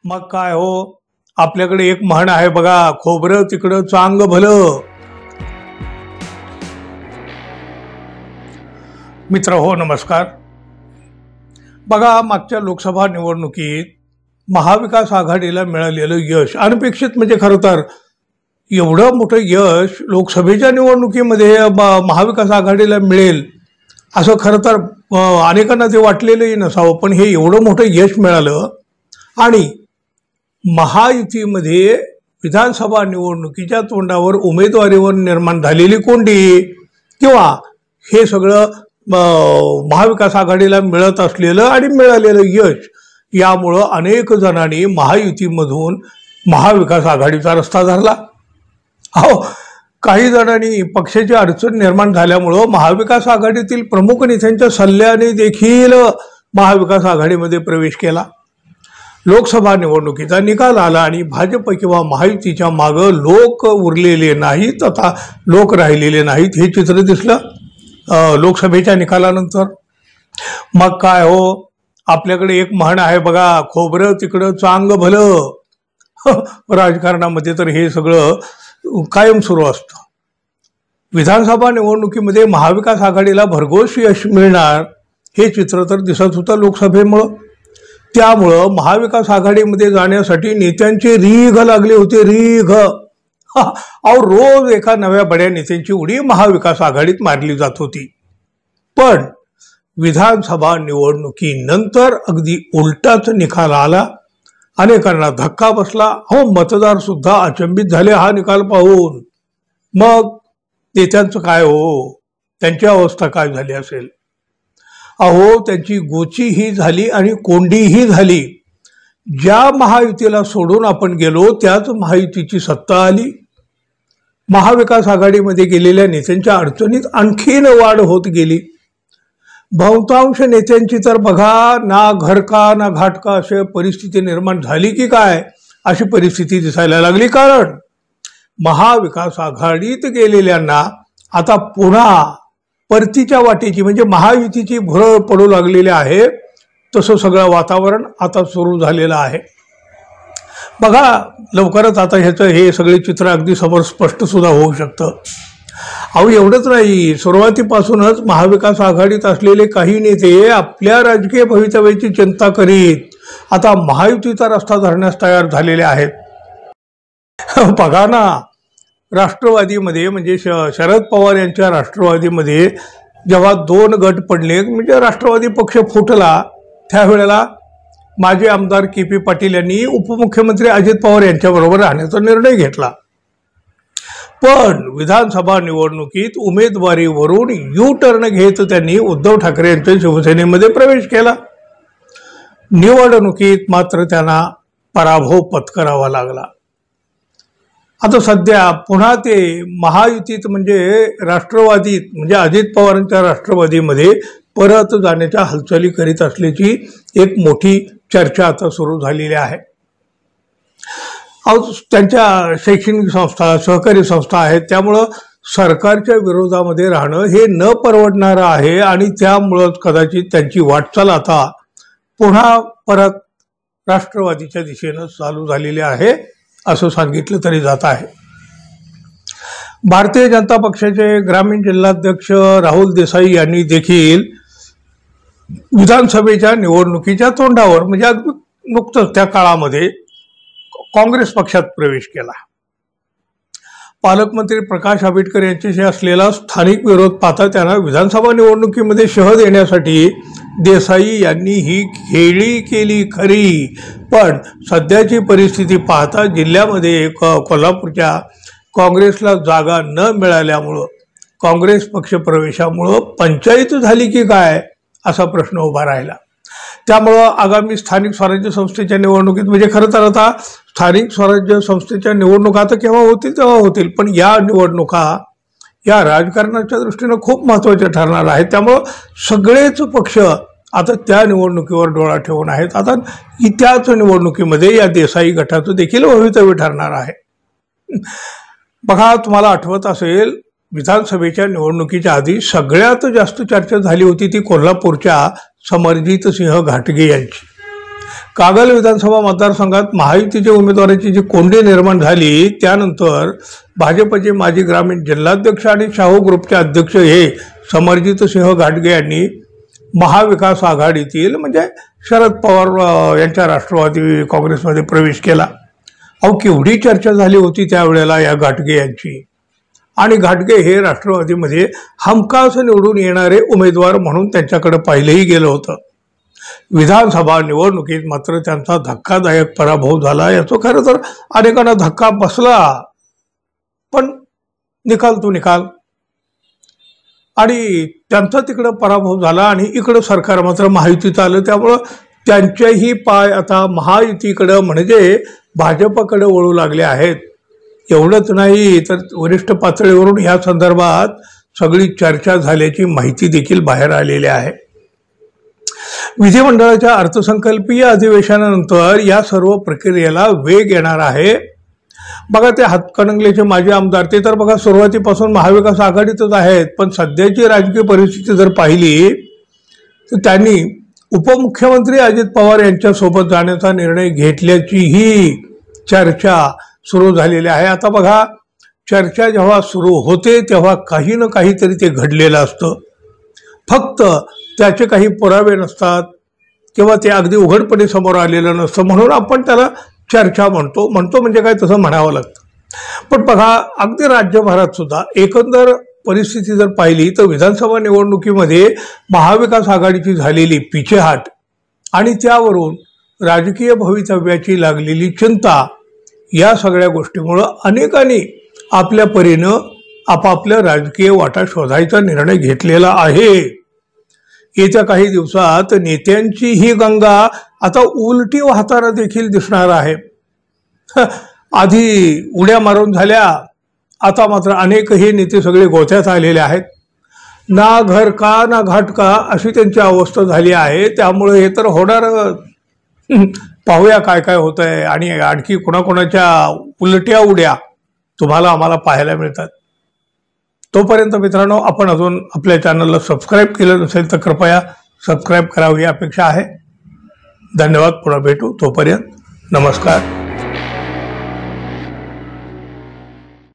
मग काय हो, आपल्याकडे एक म्हण आहे बघा, खोबरं तिकडं चांग भलं. मित्र हो, नमस्कार. बघा, मागच्या लोकसभा निवडणुकीत महाविकास आघाडीला मिळालेलं यश अनपेक्षित, म्हणजे खरं तर एवढं मोठं यश लोकसभेच्या निवडणुकीमध्ये महाविकास आघाडीला मिळेल असं खरं तर अनेकांना ते वाटलेलंही नसावं. पण हे एवढं मोठं यश मिळालं. आणि महायुतीमध्ये विधानसभा निवडणुकीच्या तोंडावर उमेदवारीवर निर्माण झालेली कोंडी किंवा हे सगळं महाविकास आघाडीला मिळत असलेलं आणि मिळालेलं यश, यामुळं अनेक जणांनी महायुतीमधून महाविकास आघाडीचा रस्ता धरला. हो, काही जणांनी पक्षाची अडचण निर्माण झाल्यामुळं महाविकास आघाडीतील प्रमुख नेत्यांच्या सल्ल्याने देखील महाविकास आघाडीमध्ये प्रवेश केला. लोकसभा निवडणुकीचा निकाल आला आणि भाजप किंवा महायुतीच्या मागं लोक उरलेले नाहीत, आता लोक राहिलेले नाहीत, हे चित्र दिसलं लोकसभेच्या निकालानंतर. मग काय हो, आपल्याकडे एक म्हण आहे बघा, खोबरं तिकडं चांग भलं. राजकारणामध्ये तर हे सगळं कायम सुरू असतं. विधानसभा निवडणुकीमध्ये महाविकास आघाडीला भरघोस यश मिळणार हे चित्र तर दिसत होतं लोकसभेमुळं. त्यामुळं महाविकास आघाडीमध्ये जाण्यासाठी नेत्यांची रीघ लागली होती, रीघ. अहो, रोज एका नव्या बड्या नेत्यांची उडी महाविकास आघाडीत मारली जात होती. पण विधानसभा निवडणुकीनंतर अगदी उलटाच निकाल आला. अनेकांना धक्का बसला. हो, मतदार सुद्धा अचंबित झाले हा निकाल पाहून. मग नेत्यांचं काय हो, त्यांची अवस्था काय झाली असेल? अहो, त्यांची गोचीही झाली आणि कोंडीही झाली. ज्या महायुतीला सोडून आपण गेलो त्याच महायुतीची सत्ता आली. महाविकास आघाडीमध्ये गेलेल्या नेत्यांच्या अडचणीत आणखीन वाढ होत गेली. बहुतांश नेत्यांची तर बघा, ना घरका ना घाटका अशी परिस्थिती निर्माण झाली की काय, अशी परिस्थिती दिसायला लागली. कारण महाविकास आघाडीत गेलेल्यांना आता पुन्हा परतीच्या वाटेची म्हणजे महायुतीची भुरळ पडू लागलेली आहे. तसं सगळं वातावरण आता सुरू झालेलं आहे. बघा, लवकरच आता ह्याचं हे सगळे चित्र अगदी समोर स्पष्ट सुद्धा होऊ शकतं. अहो, एवढंच नाही, सुरुवातीपासूनच महाविकास आघाडीत असलेले काही नेते आपल्या राजकीय भवितव्याची चिंता करीत आता महायुतीचा रस्ता धरण्यास तयार झालेले आहेत. बघा ना, राष्ट्रवादीमध्ये म्हणजे शरद पवार यांच्या राष्ट्रवादीमध्ये जेव्हा दोन गट पडले, म्हणजे राष्ट्रवादी पक्ष फुटला, त्यावेळेला माजी आमदार के.पी. पाटील यांनी उपमुख्यमंत्री अजित पवार यांच्याबरोबर राहण्याचा निर्णय घेतला. पण विधानसभा निवडणुकीत उमेदवारीवरून यू टर्न घेत त्यांनी उद्धव ठाकरे यांच्या शिवसेनेमध्ये प्रवेश केला. निवडणुकीत मात्र त्यांना पराभव पत्करावा लागला. आता सध्या पुन्हा ते महायुतीत म्हणजे राष्ट्रवादीत म्हणजे अजित पवारांच्या राष्ट्रवादीमध्ये परत जाण्याच्या हालचाली करीत असल्याची एक मोठी चर्चा आता सुरू झालेली आहे. त्यांच्या शैक्षणिक संस्था, सहकारी संस्था आहेत, त्यामुळं सरकारच्या विरोधामध्ये राहणं हे न परवडणारं आहे आणि त्यामुळंच कदाचित त्यांची वाटचाल आता पुन्हा परत राष्ट्रवादीच्या दिशेनं चालू झालेली आहे असं सांगितलं तरी जात आहे. भारतीय जनता पक्षाचे ग्रामीण जिल्हाध्यक्ष राहुल देसाई यांनी देखील विधानसभेच्या निवडणुकीच्या तोंडावर म्हणजे अगदी नुकतंच त्या काळामध्ये काँग्रेस पक्षात प्रवेश केला. पालकमंत्री प्रकाश आंबेडकर यांच्याशी असलेला स्थानिक विरोध पाहता त्यांना विधानसभा निवडणुकीमध्ये शह देण्यासाठी देसाई यांनी ही खेळी केली खरी. पण सध्याची परिस्थिती पाहता जिल्ह्यामध्ये कोल्हापूरच्या काँग्रेसला जागा न मिळाल्यामुळं काँग्रेस पक्ष प्रवेशामुळं पंचायत झाली की काय असा प्रश्न उभा राहिला. त्यामुळं आगामी स्थानिक स्वराज्य संस्थेच्या निवडणुकीत म्हणजे खरं तर आता स्थानिक स्वराज्य संस्थेच्या निवडणुका आता केव्हा होतील तेव्हा होतील, पण या निवडणुका या राजकारणाच्या दृष्टीनं खूप महत्त्वाच्या ठरणार आहेत. त्यामुळं सगळेच पक्ष आता त्या निवडणुकीवर डोळा ठेवून आहेत. आता त्याच निवडणुकीमध्ये या देसाई गटाचं देखील भवितव्य ठरणार आहे. बघा, तुम्हाला आठवत असेल, विधानसभेच्या निवडणुकीच्या आधी सगळ्यात जास्त चर्चा झाली होती ती कोल्हापूरच्या समरजित सिंह घाटगे यांची. कागल विधानसभा मतदारसंघात महायुतीच्या उमेदवाराची जी कोंडी निर्माण झाली त्यानंतर भाजपचे माजी ग्रामीण जिल्हाध्यक्ष आणि शाहू ग्रुपचे अध्यक्ष हे समरजित सिंह घाटगे यांनी महाविकास आघाडीतील म्हणजे शरद पवार यांच्या राष्ट्रवादी काँग्रेसमध्ये प्रवेश केला। अहो केवढी चर्चा झाली होती त्यावेळेला या घाटगे यांची, आणि घाटगे हे राष्ट्रवादीमध्ये हमखास निवडून येणारे उमेदवार म्हणून त्यांच्याकडे पाहिलंही गेलं होतं। विधानसभा निवडणुकीत मात्र त्यांचा धक्कादायक पराभव झाला। याचा खरं तर अनेकांना धक्का बसला, पण निकाल तो निकाल, आणि त्यांचा तिकडं पराभव झाला आणि इकडं सरकार मात्र महायुतीत आलं। त्यामुळं त्यांचेही पाय आता महायुतीकडं म्हणजे भाजपकडे वळू लागले आहेत। एवढंच नाही तर वरिष्ठ पातळीवरून या संदर्भात सगळी चर्चा झाल्याची माहिती देखील बाहेर आलेली आहे। विधिमंडळाच्या अर्थसंकल्पीय अधिवेशनानंतर या सर्व प्रक्रियेला वेग येणार आहे। बघा ते हातकणंगलेचे माजी आमदार ते तर बघा सुरुवातीपासून महाविकास आघाडीतच आहेत, पण सध्याची राजकीय परिस्थिती जर पाहिली तर त्यांनी उपमुख्यमंत्री अजित पवार यांच्यासोबत जाण्याचा निर्णय घेतल्याचीही चर्चा सुरू झालेली आहे। आता बघा चर्चा जेव्हा सुरू होते तेव्हा काही ना काहीतरी ते घडलेलं असतं, फक्त त्याचे काही पुरावे नसतात किंवा ते अगदी उघडपणे समोर आलेलं नसतं, म्हणून आपण त्याला चर्चा म्हणतो म्हणजे काय तसं म्हणावं लागतं। पण बघा अगदी राज्यभरात सुद्धा एकंदर परिस्थिती जर पाहिली तर विधानसभा निवडणुकीमध्ये महाविकास आघाडीची झालेली पिछेहाट आणि त्यावरून राजकीय भवितव्याची लागलेली चिंता या सगळ्या गोष्टीमुळं अनेकांनी आपल्या परीनं आपापल्या राजकीय वाटा शोधायचा निर्णय घेतलेला आहे। येत्या काही दिवसात नेत्यांची ही गंगा आता उलटी वाहताना देखील दिसणार आहे। आधी उड्या मारून झाल्या, आता मात्र अनेक हे नेते सगळे गोत्यात आलेले आहेत। ना घर का ना घाट का अशी त्यांची अवस्था झाली आहे। त्यामुळे हे तर होणार, पाहूया काय काय होत आहे आणि आणखी कोणाकोणाच्या उलट्या उड्या तुम्हाला आम्हाला पाहायला मिळतात। तोपर्यंत मित्रांनो आपण अजून आपल्या चॅनलला सबस्क्राईब केलं नसेल तर कृपया सबस्क्राईब करावी ही अपेक्षा आहे। धन्यवाद, पुन्हा भेटू, तोपर्यंत नमस्कार।